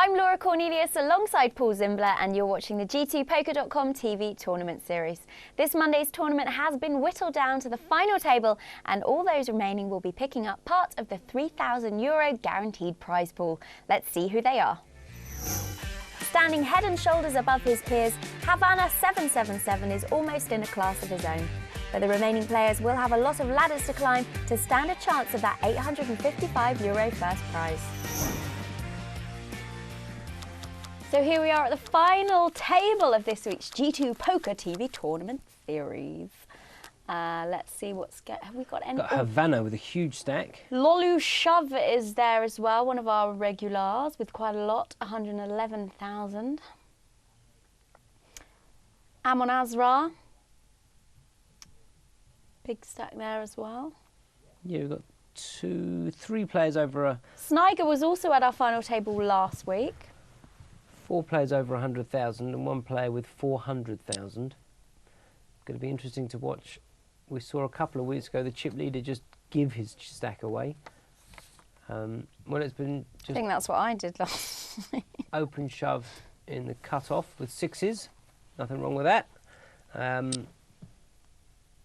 I'm Laura Cornelius alongside Paul Zimbler, and you're watching the G2Poker.com TV tournament series. This Monday's tournament has been whittled down to the final table, and all those remaining will be picking up part of the €3,000 guaranteed prize pool. Let's see who they are. Standing head and shoulders above his peers, Havana 777 is almost in a class of his own. But the remaining players will have a lot of ladders to climb to stand a chance of that €855 first prize. So here we are at the final table of this week's G2 Poker TV tournament series. Let's see have we got any? Got Havana with a huge stack. Lolu Shove is there as well, one of our regulars with quite a lot, 111,000. Amon Azra, big stack there as well. Yeah, we've got three players over Sniger was also at our final table last week. 4 players over 100,000 and 1 player with 400,000. Going to be interesting to watch. We saw a couple of weeks ago the chip leader just give his stack away. Well, it's been just I think that's what I did last week. Open shove in the cut-off with 6s. Nothing wrong with that.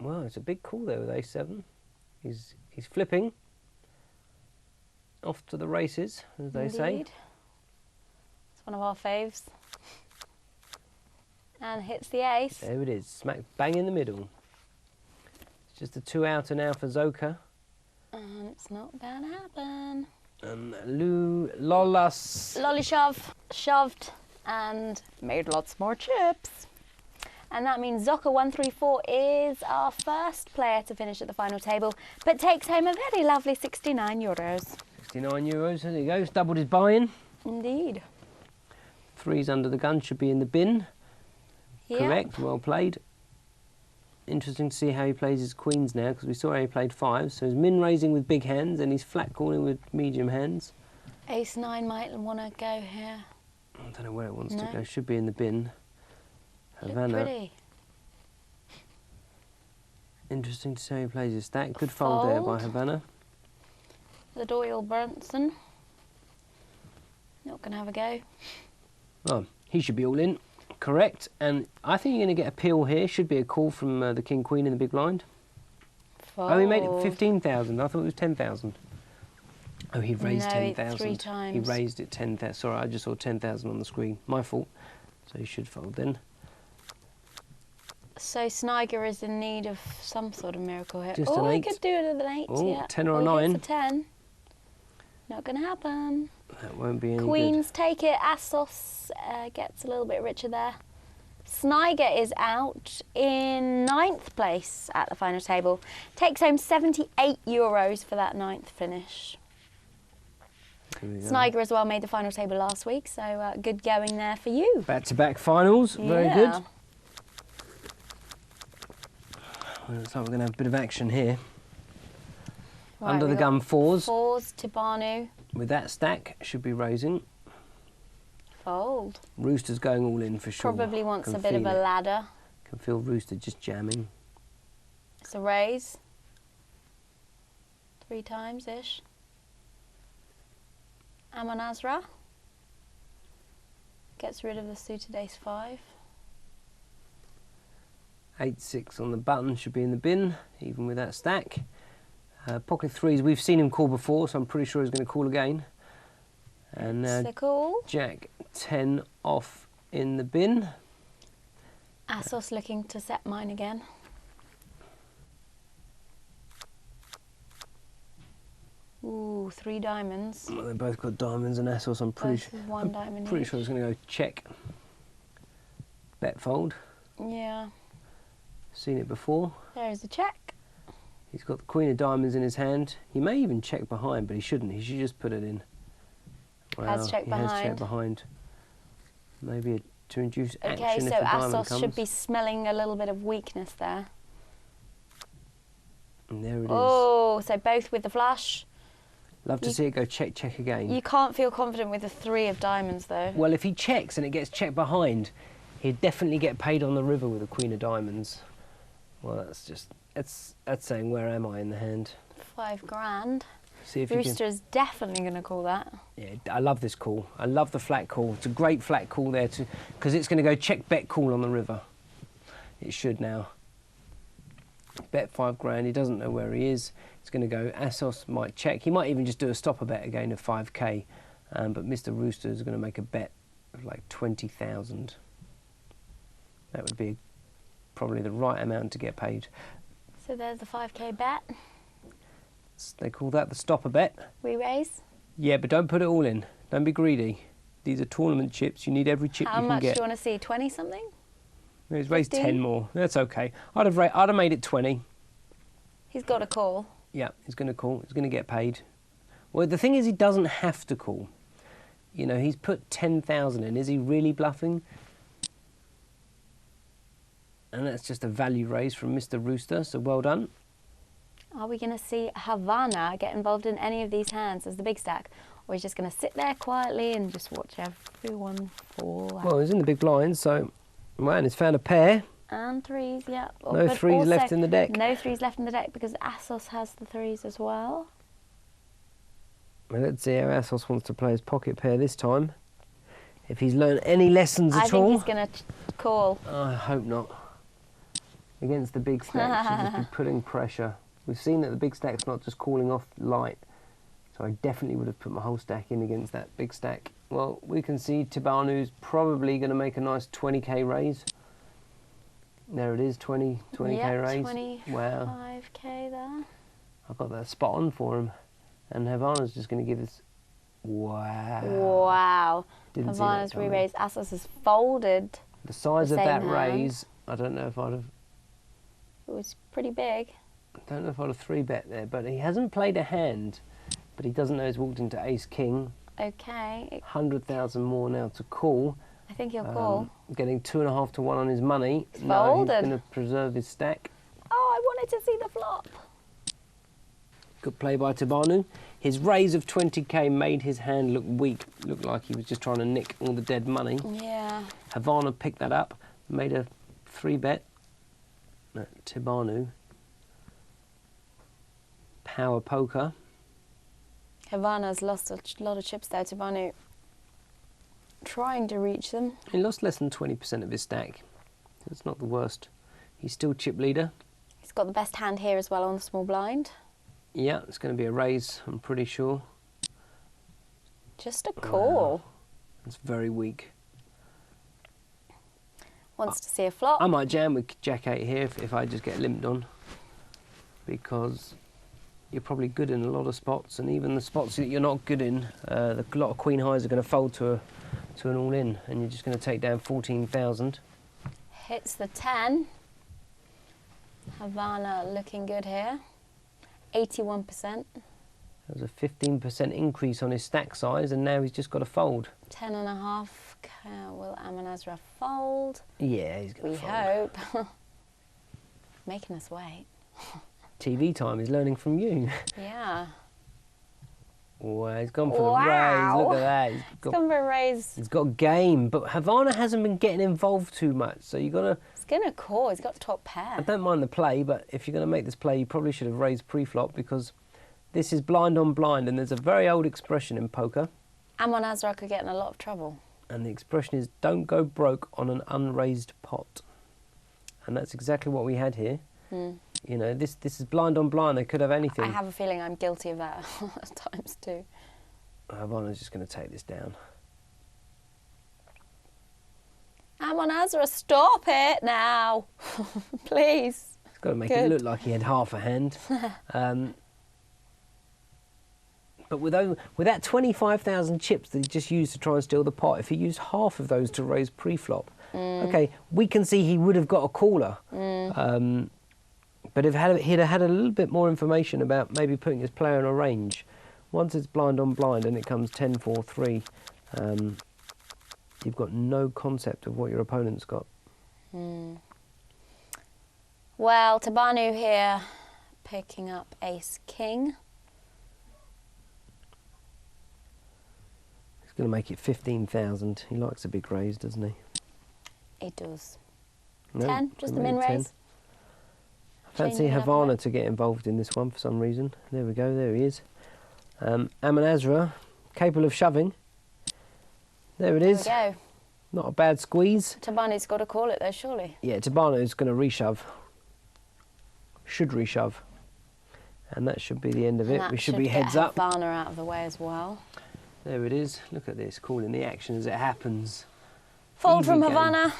Well, it's a big call there with A7. He's flipping. Off to the races, as they say. It's one of our faves. And hits the ace. There it is, smack bang in the middle. It's just a 2 out and now for Zoka. And it's not going to happen. And Lolas. Lolly shove, shoved, and made lots more chips. And that means Zoka 134 is our first player to finish at the final table, but takes home a very lovely €69. €69, there he goes, doubled his buy-in. Indeed. 3s under the gun, should be in the bin. Yep. Correct, well played. Interesting to see how he plays his queens now, because we saw how he played 5s. So he's min raising with big hands and he's flat calling with medium hands. Ace 9 might want to go here. I don't know where it wants to go, should be in the bin. Havana. Look pretty. Interesting to see how he plays his stack. Good fold there by Havana. The Doyle Brunson. Not going to have a go. Oh, he should be all in. Correct. And I think you're going to get a peel here. Should be a call from the King Queen in the big blind. Fold. Oh, he made it 15,000. I thought it was 10,000. Oh, he raised 10,000. 3 times. He raised it 10,000. Sorry, I just saw 10,000 on the screen. My fault. So he should fold then. So Sniger is in need of some sort of miracle here. Just an 8. He could do it with an 8, Oh, yeah. 10 or a 9. It's a 10. Not going to happen. That won't be any Queens good. take it. Assos gets a little bit richer there. Sniger is out in 9th place at the final table. Takes home €78 for that 9th finish. Sniger as well made the final table last week, so good going there for you. Back-to-back finals. Very good. Well, looks like we're going to have a bit of action here. Right, Under the gun 4s. 4s to Banu. With that stack, should be raising. Fold. Rooster's going all in for sure. Probably wants Can a bit of a feel it. ladder. Can feel Rooster just jamming. It's a raise. 3 times-ish. Amon Azra. Gets rid of the suited ace-5. 8-6 on the button, should be in the bin, even with that stack. Pocket 3s, we've seen him call before, so I'm pretty sure he's going to call again. And It's the call. Jack 10 off in the bin. Assos looking to set mine again. Ooh, 3 diamonds. Well, they both got diamonds and Assos. I'm pretty Both with 1 diamond pretty each. sure he's going to go check. Bet fold. Yeah. Seen it before. There's a check. He's got the queen of diamonds in his hand. He may even check behind, but he shouldn't. He should just put it in. Has checked he has behind. checked behind. Maybe to induce action Okay, if so the diamond Assos comes. should be smelling a little bit of weakness there. And there it is. Oh, so both with the flush. Love to see it go check, check again. You can't feel confident with the 3 of diamonds, though. Well, if he checks and it gets checked behind, he'd definitely get paid on the river with a queen of diamonds. Well, that's just, that's saying, where am I in the hand? $5 grand. See if you can. Rooster's definitely going to call that. Yeah, I love this call. I love the flat call. It's a great flat call there too, because it's going to go check bet call on the river. It should now. Bet 5 grand. He doesn't know where he is. It's going to go. Assos might check. He might even just do a stopper bet again of 5k. But Mr. Rooster is going to make a bet of like 20,000. That would be probably the right amount to get paid. So there's the 5k bet. They call that the stopper bet. We raise. Yeah, but don't put it all in. Don't be greedy. These are tournament chips. You need every chip you can get. How much do you want to see? 20 something? He's raised 10 more. That's okay. I'd have made it 20. He's got a call. Yeah, he's going to call. He's going to get paid. Well, the thing is, he doesn't have to call. You know, he's put 10,000 in. Is he really bluffing? And that's just a value raise from Mr. Rooster, so well done. Are we going to see Havana get involved in any of these hands as the big stack? Or he's just going to sit there quietly and just watch everyone fall? Well, he's in the big blind, so... Man, he's found a pair. And threes, yeah. No threes left in the deck. No threes left in the deck because Assos has the threes as well. Well, let's see how Assos wants to play his pocket pair this time. If he's learned any lessons at all. I think he's going to call. I hope not. Against the big stack, should just be putting pressure. We've seen that the big stack's not just calling off light. So I definitely would have put my whole stack in against that big stack. Well, we can see Tibanu's probably going to make a nice 20k raise. There it is, 20k raise. 25k Wow. there. I've got that spot on for him. And Havana's just going to give us... Wow. Wow. Didn't see Havana's that coming. re-raised. Assos has folded. The size the of that same hand. raise, I don't know if I'd have... It was pretty big. I don't know if I'd have 3-bet there, but he hasn't played a hand. But he doesn't know he's walked into ace-king. Okay. 100,000 more now to call. I think he'll call. Getting 2.5 to 1 on his money. It's No, he's folded. going to preserve his stack. Oh, I wanted to see the flop. Good play by Tibanu. His raise of 20k made his hand look weak. Looked like he was just trying to nick all the dead money. Yeah. Havana picked that up, made a 3-bet. Tibanu. Power poker. Havana's lost a lot of chips there. Tibanu trying to reach them. He lost less than 20% of his stack. That's not the worst. He's still chip leader. He's got the best hand here as well on the small blind. Yeah, it's going to be a raise, I'm pretty sure. Just a call. Wow. It's very weak. Wants to see a flop. I might jam with Jack 8 here if I just get limped on. Because you're probably good in a lot of spots, and even the spots that you're not good in, a lot of queen highs are going to fold to an all-in, and you're just going to take down 14,000. Hits the 10. Havana looking good here. 81%. There's a 15% increase on his stack size, and now he's just got to fold. 10.5. Will Amanazra fold? Yeah, he's going to fold. We hope. Making us wait. TV time, he's learning from you. Yeah. Wow, he's gone for the raise. Look at that. He's gone for a raise. He's got game, but Havana hasn't been getting involved too much, so you've got to... He's going to call. He's got top pair. I don't mind the play, but if you're going to make this play, you probably should have raised pre-flop, because this is blind on blind, and there's a very old expression in poker. Amon Azra could get in a lot of trouble. And the expression is, don't go broke on an unraised pot. And that's exactly what we had here. You know, this is blind on blind. They could have anything. I have a feeling I'm guilty of that at times too. Havana's just going to take this down. Amon Azra, stop it now. Please. He's got to make it look like he had half a hand. But with that 25,000 chips that he just used to try and steal the pot, if he used half of those to raise pre-flop, okay, we can see he would have got a caller. But if he'd have had a little bit more information about maybe putting his player in a range, once it's blind on blind and it comes 10-4-3, you've got no concept of what your opponent's got. Well, Tabanu here picking up ace-king. He's going to make it 15,000. He likes a big raise, doesn't he? He does. No, 10, just the he made min 10. raise. I fancy Changing it up a Havana bit. to get involved in this one for some reason. There we go, there he is. Amon Azra, capable of shoving. There it is. There we go. Not a bad squeeze. Tabani's got to call it though, surely. Yeah, Tabano's going to reshove. Should reshove. And that should be the end of it. We should be heads up. Havana out of the way as well. There it is. Look at this, calling the action as it happens. Fold Easy from game. Havana.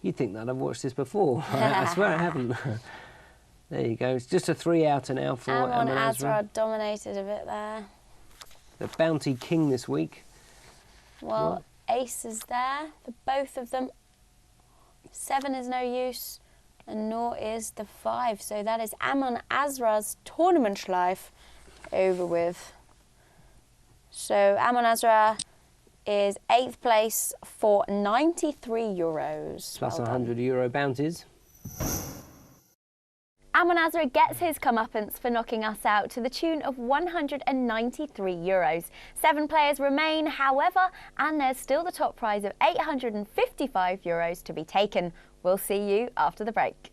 You'd think that I've watched this before. I swear I haven't. There you go. It's just a 3-outer now for Amon Amon Azra. Azra dominated a bit there. The bounty king this week. Well, ace is there for both of them. 7 is no use, and nor is the 5. So that is Amon Azra's tournament life over with. So Amon Azra is 8th place for €93. Plus Well 100 done. euro bounties. Amon Azra gets his comeuppance for knocking us out to the tune of €193. 7 players remain, however, and there's still the top prize of €855 to be taken. We'll see you after the break.